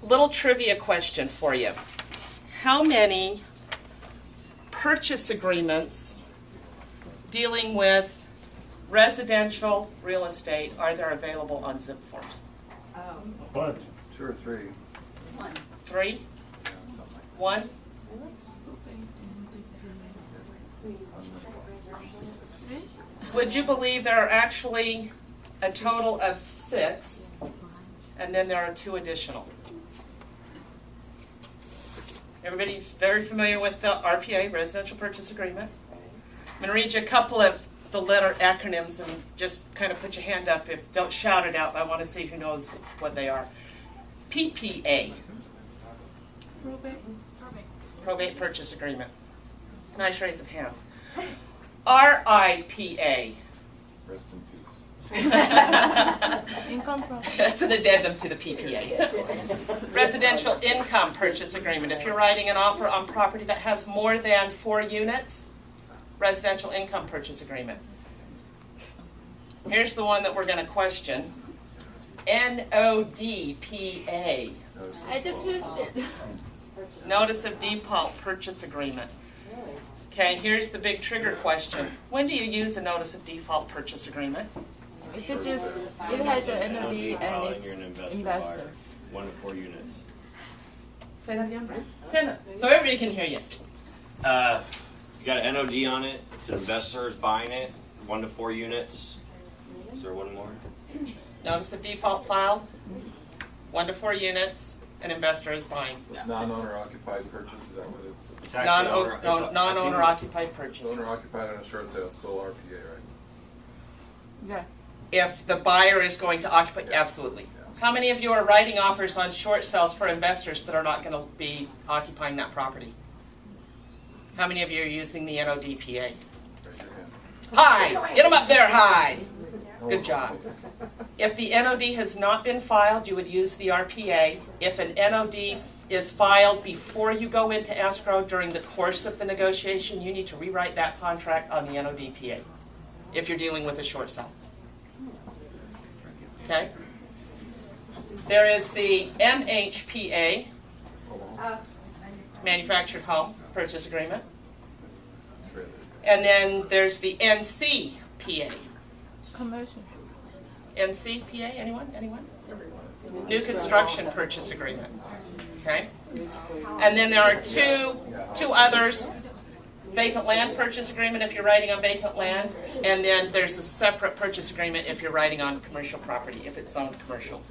little trivia question for you. How many purchase agreements dealing with residential real estate are there available on zip forms? A bunch. 2 or 3. 1. 3? Yeah, something like 1? Would you believe there are actually a total of 6, and then there are 2 additional? Everybody's very familiar with the RPA, Residential Purchase Agreement. I'm going to read you a couple of the letter acronyms and just kind of put your hand up. Don't shout it out, but I want to see who knows what they are. PPA. Probate Purchase Agreement. Nice raise of hands. RIPA. Rest in peace. That's an addendum to the PPA. Residential Income Purchase Agreement. If you're writing an offer on property that has more than 4 units, Residential Income Purchase Agreement. Here's the one that we're going to question. NODPA. I just used it. Notice of Default Purchase Agreement. Okay, here's the big trigger question. When do you use a Notice of Default Purchase Agreement? If it has an NOD and it's You're an investor. buyer. 1 to 4 units. Say that again, Brad. Say that so everybody can hear you. You got an NOD on it. It's an investor is buying it. 1 to 4 units. Is there one more? Notice of Default filed. 1 to 4 units. An investor is buying. It's non-owner occupied purchase, is that what it's? It's actually Non-owner occupied purchase. Owner occupied on a short sale, still RPA, right? Yeah. If the buyer is going to occupy, absolutely. How many of you are writing offers on short sales for investors that are not going to be occupying that property? How many of you are using the NODPA? Raise your hand. High! Get them up there high! Good job. If the NOD has not been filed, you would use the RPA. If an NOD is filed before you go into escrow during the course of the negotiation, you need to rewrite that contract on the NODPA if you're dealing with a short sale. Okay? There is the MHPA, Manufactured Home Purchase Agreement. And then there's the NCPA. Commercial. NCPA, anyone? New Construction Purchase Agreement. Okay? And then there are two others. Vacant Land Purchase Agreement if you're writing on vacant land. And then there's a separate purchase agreement if you're writing on commercial property, if it's zoned commercial.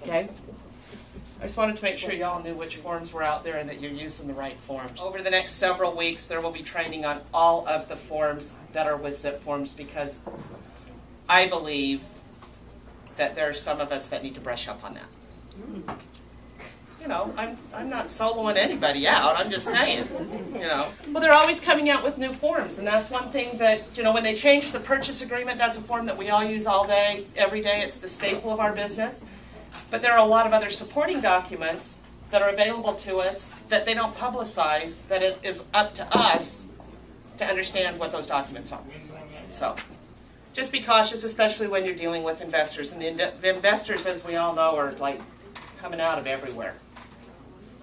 Okay? I just wanted to make sure y'all knew which forms were out there and that you're using the right forms. Over the next several weeks, there will be training on all of the forms that are with zip forms because I believe that there are some of us that need to brush up on that. You know, I'm not soloing anybody out, I'm just saying, you know. Well, they're always coming out with new forms, and that's one thing that, you know, when they changed the purchase agreement, that's a form that we all use all day, every day, it's the staple of our business. But there are a lot of other supporting documents that are available to us that they don't publicize, that it is up to us to understand what those documents are. So, just be cautious, especially when you're dealing with investors. And the investors, as we all know, are like coming out of everywhere.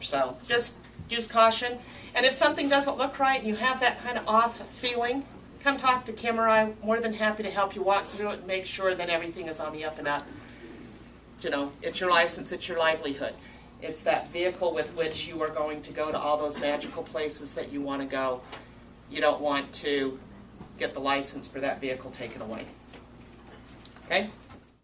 So, just use caution. And if something doesn't look right and you have that kind of off feeling, come talk to Kim or I'm more than happy to help you walk through it and make sure that everything is on the up and up. You know, it's your license, it's your livelihood. It's that vehicle with which you are going to go to all those magical places that you want to go. You don't want to get the license for that vehicle taken away. Okay?